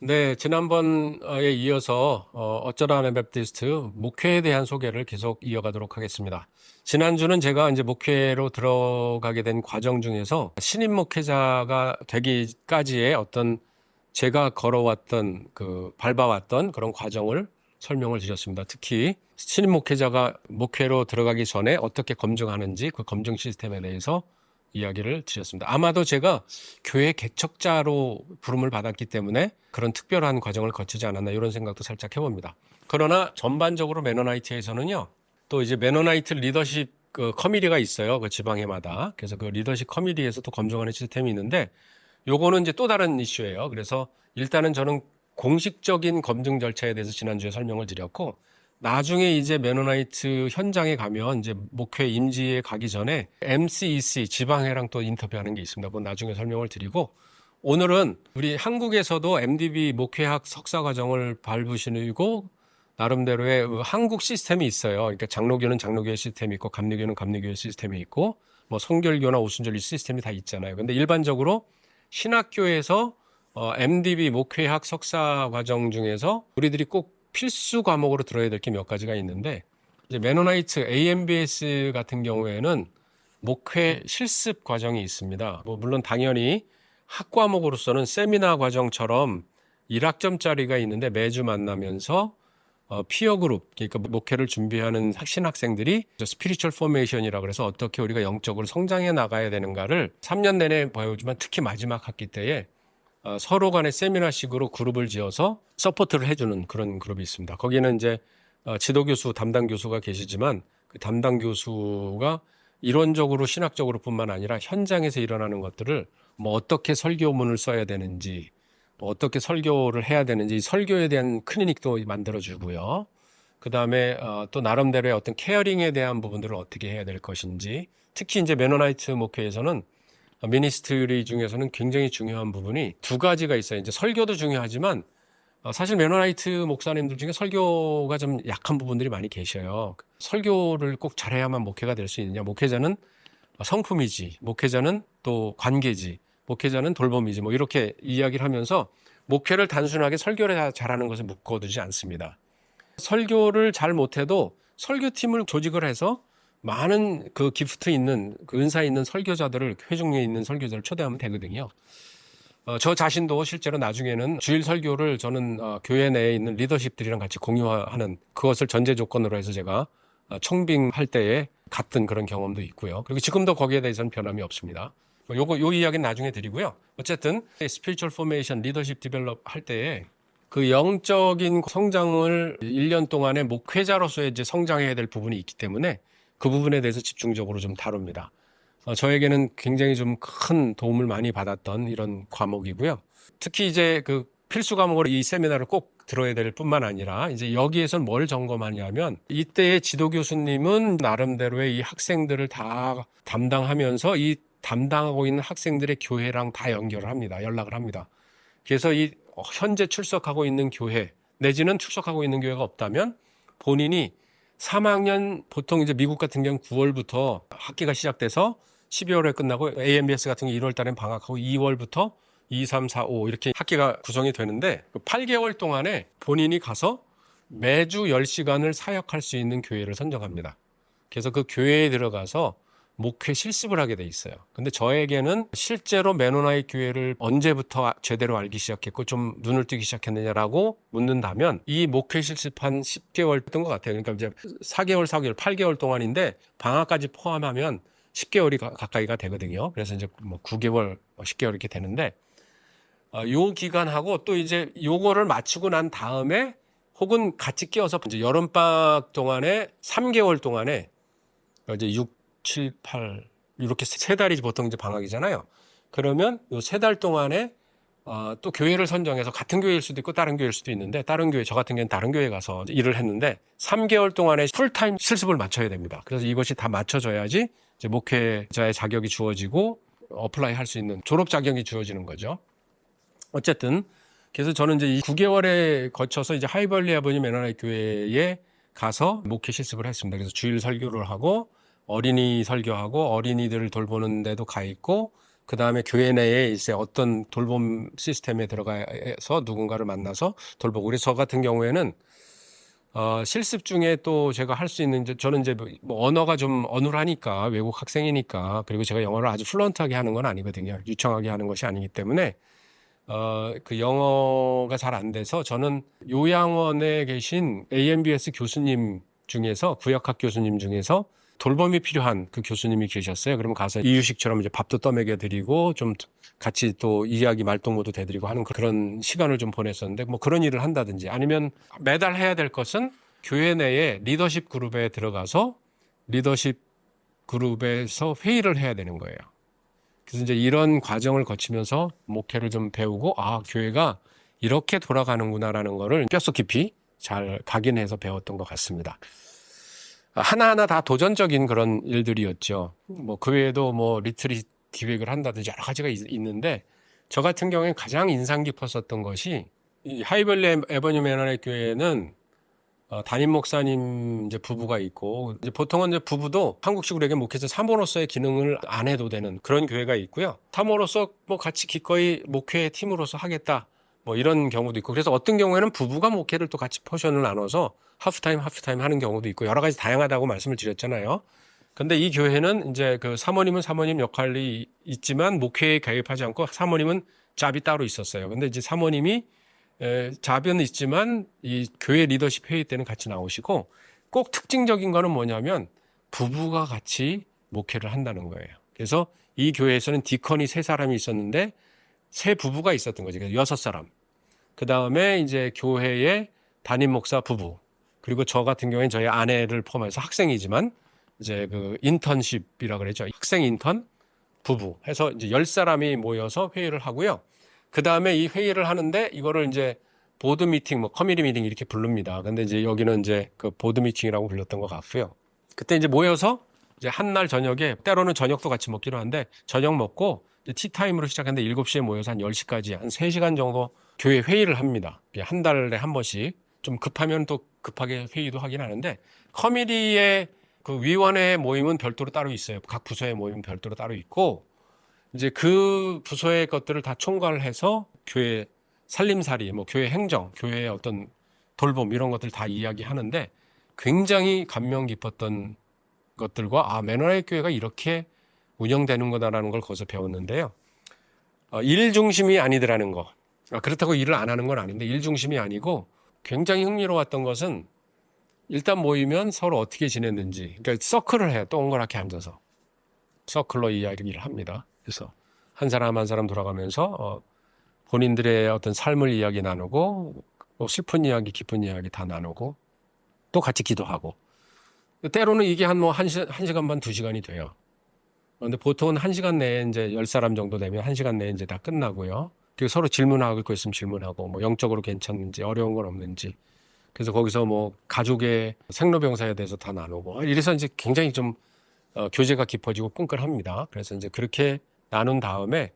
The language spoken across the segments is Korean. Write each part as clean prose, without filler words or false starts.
네, 지난번에 이어서 어쩌다 아나베프티스트 목회에 대한 소개를 계속 이어가도록 하겠습니다. 지난주는 제가 이제 목회로 들어가게 된 과정 중에서 신임 목회자가 되기까지의 어떤 제가 걸어왔던 밟아왔던 그런 과정을 설명을 드렸습니다. 특히 신임 목회자가 목회로 들어가기 전에 어떻게 검증하는지 그 검증 시스템에 대해서 이야기를 드렸습니다. 아마도 제가 교회 개척자로 부름을 받았기 때문에 그런 특별한 과정을 거치지 않았나 이런 생각도 살짝 해봅니다. 그러나 전반적으로 메노나이트에서는요, 또 이제 메노나이트 리더십 커미디가 있어요. 그 지방회마다. 그래서 그 리더십 커미디에서 또 검증하는 시스템이 있는데 요거는 이제 또 다른 이슈예요. 그래서 일단은 저는 공식적인 검증 절차에 대해서 지난주에 설명을 드렸고, 나중에 이제 메노나이트 현장에 가면 이제 목회 임지에 가기 전에 MCEC 지방회랑 또 인터뷰하는 게 있습니다. 그건 나중에 설명을 드리고, 오늘은 우리 한국에서도 MDB 목회학 석사 과정을 밟으시고 나름대로의 한국 시스템이 있어요. 그러니까 장로교는 장로교의 시스템이 있고 감리교는 감리교의 시스템이 있고 뭐 성결교나 오순절 이 시스템이 다 있잖아요. 근데 일반적으로 신학교에서 MDB 목회학 석사 과정 중에서 우리들이 꼭 필수 과목으로 들어야 될 게 몇 가지가 있는데, 이제 메노나이트 AMBS 같은 경우에는 목회 실습 과정이 있습니다. 뭐 물론 당연히 학 과목으로서는 세미나 과정처럼 1학점짜리가 있는데 매주 만나면서 피어 그룹, 그러니까 목회를 준비하는 신학생들이 스피리추얼 포메이션이라 그래서 어떻게 우리가 영적으로 성장해 나가야 되는가를 3년 내내 보여주면 특히 마지막 학기 때에 서로 간의 세미나식으로 그룹을 지어서 서포트를 해주는 그런 그룹이 있습니다. 거기는 이제 지도 교수, 담당 교수가 계시지만 그 담당 교수가 이론적으로 신학적으로 뿐만 아니라 현장에서 일어나는 것들을 뭐 어떻게 설교문을 써야 되는지, 뭐 어떻게 설교를 해야 되는지 설교에 대한 클리닉도 만들어주고요. 그 다음에 또 나름대로의 어떤 케어링에 대한 부분들을 어떻게 해야 될 것인지, 특히 이제 메노나이트 목회에서는 미니스트리 중에서는 굉장히 중요한 부분이 두 가지가 있어요. 이제 설교도 중요하지만 사실 메노나이트 목사님들 중에 설교가 좀 약한 부분들이 많이 계셔요. 설교를 꼭 잘해야만 목회가 될 수 있느냐. 목회자는 성품이지, 목회자는 또 관계지, 목회자는 돌봄이지, 뭐 이렇게 이야기를 하면서 목회를 단순하게 설교를 잘하는 것에 묶어두지 않습니다. 설교를 잘 못해도 설교팀을 조직을 해서 많은 그 기프트 있는, 그 은사 있는 설교자들을, 회중에 있는 설교자를 초대하면 되거든요. 저 자신도 실제로 나중에는 주일 설교를 저는 교회 내에 있는 리더십들이랑 같이 공유하는, 그것을 전제 조건으로 해서 제가 청빙할 때에 갔던 그런 경험도 있고요. 그리고 지금도 거기에 대해서는 변함이 없습니다. 요 이야기는 나중에 드리고요. 어쨌든 스피리추얼 포메이션, 리더십 디벨롭 할 때에 그 영적인 성장을 1년 동안에 목회자로서의 이제 성장해야 될 부분이 있기 때문에 그 부분에 대해서 집중적으로 좀 다룹니다. 저에게는 굉장히 좀 큰 도움을 많이 받았던 이런 과목이고요. 특히 이제 그 필수 과목으로 이 세미나를 꼭 들어야 될 뿐만 아니라 이제 여기에서는 뭘 점검하냐면, 이때의 지도 교수님은 나름대로의 이 학생들을 다 담당하면서 이 담당하고 있는 학생들의 교회랑 다 연결을 합니다. 연락을 합니다. 그래서 이 현재 출석하고 있는 교회 내지는 출석하고 있는 교회가 없다면 본인이 3학년, 보통 이제 미국 같은 경우는 9월부터 학기가 시작돼서 12월에 끝나고 AMBS 같은 경우 1월 달엔 방학하고 2월부터 2, 3, 4, 5 이렇게 학기가 구성이 되는데, 그 8개월 동안에 본인이 가서 매주 10시간을 사역할 수 있는 교회를 선정합니다. 그래서 그 교회에 들어가서 목회 실습을 하게 돼 있어요. 근데 저에게는 실제로 메노나이트 교회를 언제부터 제대로 알기 시작했고 좀 눈을 뜨기 시작했느냐라고 묻는다면 이 목회 실습 한 10개월 했던 것 같아요. 그러니까 이제 4개월, 8개월 동안인데 방학까지 포함하면 10개월이 가까이가 되거든요. 그래서 이제 뭐 9개월, 10개월 이렇게 되는데, 요 기간하고 또 이제 요거를 마치고 난 다음에 혹은 같이 끼어서 이제 여름방학 동안에 3개월 동안에 이제 6, 7, 8 이렇게 세 달이 보통 이제 방학이잖아요. 그러면 요 세 달 동안에 또 교회를 선정해서 같은 교회일 수도 있고 다른 교회일 수도 있는데, 다른 교회, 저 같은 경우는 다른 교회에 가서 일을 했는데 3개월 동안에 풀타임 실습을 마쳐야 됩니다. 그래서 이것이 다 맞춰져야지 이제 목회자의 자격이 주어지고 어플라이 할 수 있는 졸업 자격이 주어지는 거죠. 어쨌든 그래서 저는 이제 이 9개월에 거쳐서 이제 하이벌리 아버지 메노나이트 교회에 가서 목회 실습을 했습니다. 그래서 주일 설교를 하고 어린이 설교하고 어린이들을 돌보는 데도 가 있고 그 다음에 교회 내에 이제 어떤 돌봄 시스템에 들어가서 누군가를 만나서 돌보고. 그래서 저 같은 경우에는 실습 중에 또 제가 할 수 있는, 저는 이제 뭐 언어가 좀 어눌하니까, 외국 학생이니까, 그리고 제가 영어를 아주 플루언트하게 하는 건 아니거든요. 유창하게 하는 것이 아니기 때문에, 그 영어가 잘 안 돼서 저는 요양원에 계신 AMBS 교수님 중에서, 구역학 교수님 중에서 돌봄이 필요한 그 교수님이 계셨어요. 그러면 가서 이유식처럼 이제 밥도 떠먹여 드리고 좀 같이 또 이야기 말동무도 대드리고 하는 그런 시간을 좀 보냈었는데, 뭐 그런 일을 한다든지, 아니면 매달 해야 될 것은 교회 내에 리더십 그룹에 들어가서 리더십 그룹에서 회의를 해야 되는 거예요. 그래서 이제 이런 과정을 거치면서 목회를 좀 배우고, 교회가 이렇게 돌아가는구나라는 거를 뼛속 깊이 잘 각인해서 배웠던 것 같습니다. 하나하나 다 도전적인 그런 일들이었죠. 뭐 그 외에도 뭐 리트릿 기획을 한다든지 여러 가지가 있는데, 저 같은 경우에 가장 인상 깊었었던 것이, 이 하이밸리 에버뉴 메너의 교회는 담임 목사님 이제 부부가 있고, 이제 보통은 이제 부부도 한국식으로 얘기하면 목회자 사모로서의 기능을 안 해도 되는 그런 교회가 있고요. 사모로서 뭐 같이 기꺼이 목회 팀으로서 하겠다, 뭐 이런 경우도 있고, 그래서 어떤 경우에는 부부가 목회를 또 같이 포션을 나눠서 하프타임 하는 경우도 있고, 여러 가지 다양하다고 말씀을 드렸잖아요. 근데 이 교회는 이제 그 사모님은 사모님 역할이 있지만 목회에 개입하지 않고, 사모님은 잡이 따로 있었어요. 근데 이제 사모님이 잡은 있지만 이 교회 리더십 회의 때는 같이 나오시고, 꼭 특징적인 거는 뭐냐면 부부가 같이 목회를 한다는 거예요. 그래서 이 교회에서는 디컨이 3사람이 있었는데 세 부부가 있었던 거죠. 그래서 6사람. 그 다음에 이제 교회의 담임 목사 부부, 그리고 저 같은 경우에는 저희 아내를 포함해서 학생이지만 이제 그 인턴십이라 그랬죠. 학생 인턴 부부 해서 이제 10사람이 모여서 회의를 하고요. 그 다음에 이 회의를 하는데 이거를 이제 보드 미팅, 뭐 커뮤니티 미팅 이렇게 부릅니다. 근데 이제 여기는 이제 그 보드 미팅이라고 불렀던 것 같고요. 그때 이제 모여서 이제 한날 저녁에, 때로는 저녁도 같이 먹기로 하는데, 저녁 먹고 이제 티타임으로 시작했는데 7시에 모여서 한 10시까지 한 3시간 정도 교회 회의를 합니다. 한 달에 한 번씩. 좀 급하면 또 급하게 회의도 하긴 하는데, 커뮤니티의 그 위원회 모임은 별도로 따로 있어요. 각 부서의 모임은 별도로 따로 있고, 이제 그 부서의 것들을 다 총괄을 해서 교회 살림살이, 뭐 교회 행정, 교회의 어떤 돌봄 이런 것들 다 이야기하는데, 굉장히 감명 깊었던 것들과 메노라의 교회가 이렇게 운영되는 거다라는 걸 거기서 배웠는데요. 일 중심이 아니더라는 거. 그렇다고 일을 안 하는 건 아닌데, 일 중심이 아니고 굉장히 흥미로웠던 것은, 일단 모이면 서로 어떻게 지냈는지, 그러니까 서클을 해요. 동그랗게 앉아서 서클로 이야기를 합니다. 그래서 한 사람 한 사람 돌아가면서 본인들의 어떤 삶을 이야기 나누고, 뭐 슬픈 이야기, 기쁜 이야기 다 나누고, 또 같이 기도하고. 때로는 이게 한 1시간 반, 2시간이 돼요. 그런데 보통은 1시간 내에 이제 10사람 정도 되면 1시간 내에 이제 다 끝나고요. 그리고 서로 질문할 거 있으면 질문하고, 뭐 영적으로 괜찮는지, 어려운 건 없는지. 그래서 거기서 뭐 가족의 생로병사에 대해서 다 나누고, 이래서 이제 굉장히 좀 교제가 깊어지고 끈끈합니다. 그래서 이제 그렇게 나눈 다음에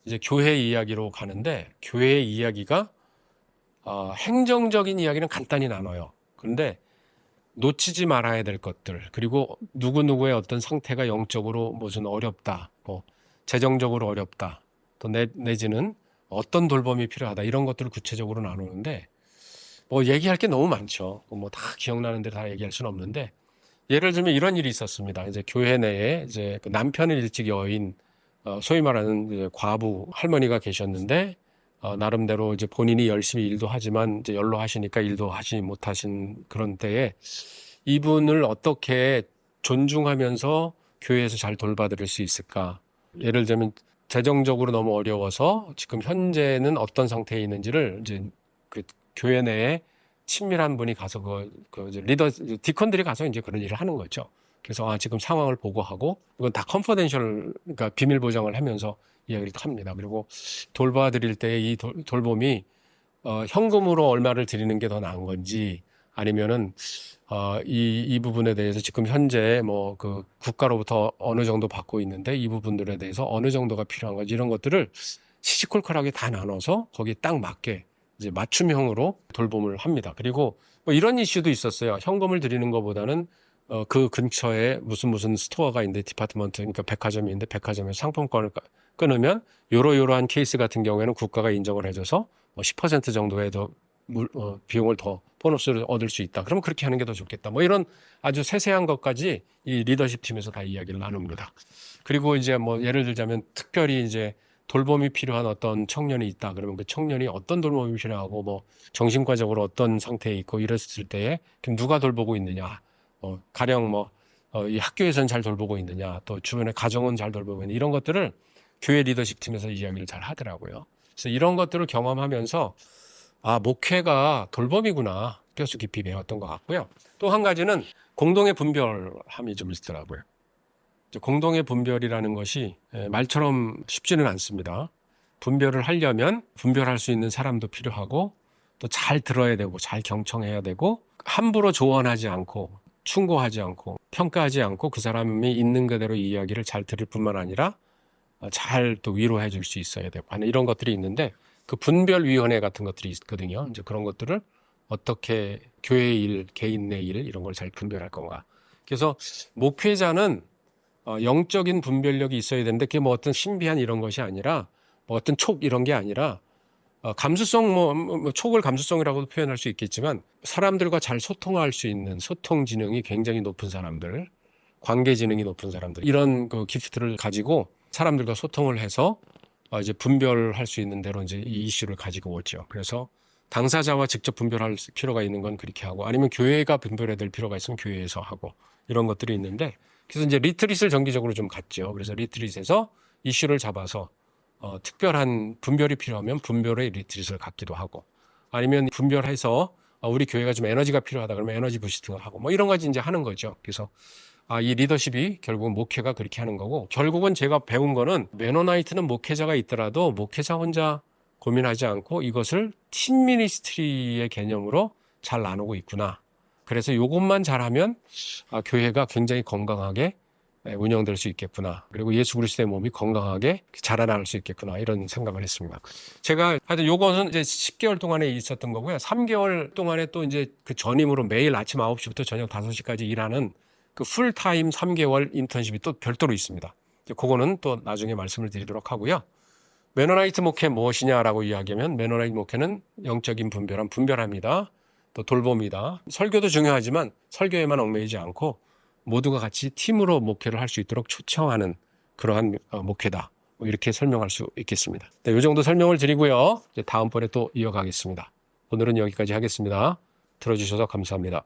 이제 교회 이야기로 가는데, 교회 이야기가 행정적인 이야기는 간단히 나눠요. 그런데 놓치지 말아야 될 것들, 그리고 누구누구의 어떤 상태가 영적으로 무슨 어렵다, 뭐 재정적으로 어렵다, 또 내지는 어떤 돌봄이 필요하다, 이런 것들을 구체적으로 나누는데, 뭐 얘기할 게 너무 많죠. 뭐 다 기억나는 대로 다 얘기할 수는 없는데, 예를 들면 이런 일이 있었습니다. 이제 교회 내에 이제 그 남편을 일찍 여인, 소위 말하는 이제 과부 할머니가 계셨는데, 나름대로 이제 본인이 열심히 일도 하지만 이제 연로하시니까 일도 하지 못하신 그런 때에, 이분을 어떻게 존중하면서 교회에서 잘 돌봐드릴 수 있을까? 예를 들면 재정적으로 너무 어려워서 지금 현재는 어떤 상태에 있는지를 이제 그 교회 내에 친밀한 분이 가서 그 리더 디컨들이 가서 이제 그런 일을 하는 거죠. 그래서 지금 상황을 보고하고, 이건 다 컨퍼덴셜, 그러니까 비밀 보장을 하면서 이야기를 합니다. 그리고 돌봐드릴 때 이 돌봄이 현금으로 얼마를 드리는 게 더 나은 건지, 아니면은 이 부분에 대해서 지금 현재 뭐 그 국가로부터 어느 정도 받고 있는데 이 부분들에 대해서 어느 정도가 필요한 건지, 이런 것들을 시시콜콜하게 다 나눠서 거기에 딱 맞게 이제 맞춤형으로 돌봄을 합니다. 그리고 뭐 이런 이슈도 있었어요. 현금을 드리는 것보다는 그 근처에 무슨 스토어가 있는데, 디파트먼트, 그러니까 백화점이 있는데 백화점에서 상품권을 끊으면 요러요러한 케이스 같은 경우에는 국가가 인정을 해줘서 10% 정도의 더 비용을 더 보너스를 얻을 수 있다. 그러면 그렇게 하는 게 더 좋겠다. 뭐 이런 아주 세세한 것까지 이 리더십 팀에서 다 이야기를 나눕니다. 그리고 이제 뭐 예를 들자면 특별히 이제 돌봄이 필요한 어떤 청년이 있다. 그러면 그 청년이 어떤 돌봄이 필요하고 뭐 정신과적으로 어떤 상태에 있고 이랬을 때에 그럼 누가 돌보고 있느냐. 가령 이 학교에서는 잘 돌보고 있느냐. 또 주변의 가정은 잘 돌보고 있느냐. 이런 것들을 교회 리더십 팀에서 이야기를 잘 하더라고요. 그래서 이런 것들을 경험하면서 목회가 돌봄이구나. 뼈수 깊이 배웠던 것 같고요. 또 한 가지는 공동의 분별함이 좀 있더라고요. 공동의 분별이라는 것이 말처럼 쉽지는 않습니다. 분별을 하려면 분별할 수 있는 사람도 필요하고 또 잘 들어야 되고 잘 경청해야 되고 함부로 조언하지 않고 충고하지 않고 평가하지 않고 그 사람이 있는 그대로 이야기를 잘 들을 뿐만 아니라 잘 또 위로해 줄 수 있어야 되고 하는 이런 것들이 있는데 그 분별위원회 같은 것들이 있거든요. 이제 그런 것들을 어떻게 교회의 일, 개인 내 일 이런 걸 잘 분별할 건가. 그래서 목회자는 영적인 분별력이 있어야 되는데 그게 뭐 어떤 신비한 이런 것이 아니라 뭐 어떤 촉 이런 게 아니라 감수성 촉을 감수성이라고도 표현할 수 있겠지만 사람들과 잘 소통할 수 있는 소통 지능이 굉장히 높은 사람들, 관계 지능이 높은 사람들 이런 그 기프트를 가지고 사람들과 소통을 해서 이제 분별할 수 있는 대로 이제 이 이슈를 가지고 오죠. 그래서 당사자와 직접 분별할 필요가 있는 건 그렇게 하고 아니면 교회가 분별해야 될 필요가 있으면 교회에서 하고 이런 것들이 있는데 그래서 이제 리트릿을 정기적으로 좀 갔죠. 그래서 리트릿에서 이슈를 잡아서 특별한 분별이 필요하면 분별의 리트릿을 갖기도 하고 아니면 분별해서 우리 교회가 좀 에너지가 필요하다 그러면 에너지 부스팅을 하고 뭐 이런 가지 이제 하는 거죠. 그래서 이 리더십이 결국은 목회가 그렇게 하는 거고 결국은 제가 배운 거는 메노나이트는 목회자가 있더라도 목회자 혼자 고민하지 않고 이것을 팀 미니스트리의 개념으로 잘 나누고 있구나. 그래서 이것만 잘하면 교회가 굉장히 건강하게 운영될 수 있겠구나. 그리고 예수 그리스도의 몸이 건강하게 자라나갈 수 있겠구나. 이런 생각을 했습니다. 제가 하여튼 요것은 이제 10개월 동안에 있었던 거고요. 3개월 동안에 또 이제 그 전임으로 매일 아침 9시부터 저녁 5시까지 일하는 그 풀타임 3개월 인턴십이 또 별도로 있습니다. 그거는 또 나중에 말씀을 드리도록 하고요. 메노나이트 목회 무엇이냐라고 이야기하면 메노나이트 목회는 영적인 분별합니다. 또 돌봄이다. 설교도 중요하지만 설교에만 얽매이지 않고 모두가 같이 팀으로 목회를 할 수 있도록 초청하는 그러한 목회다. 이렇게 설명할 수 있겠습니다. 이 정도 설명을 드리고요. 이제 다음번에 또 이어가겠습니다. 오늘은 여기까지 하겠습니다. 들어주셔서 감사합니다.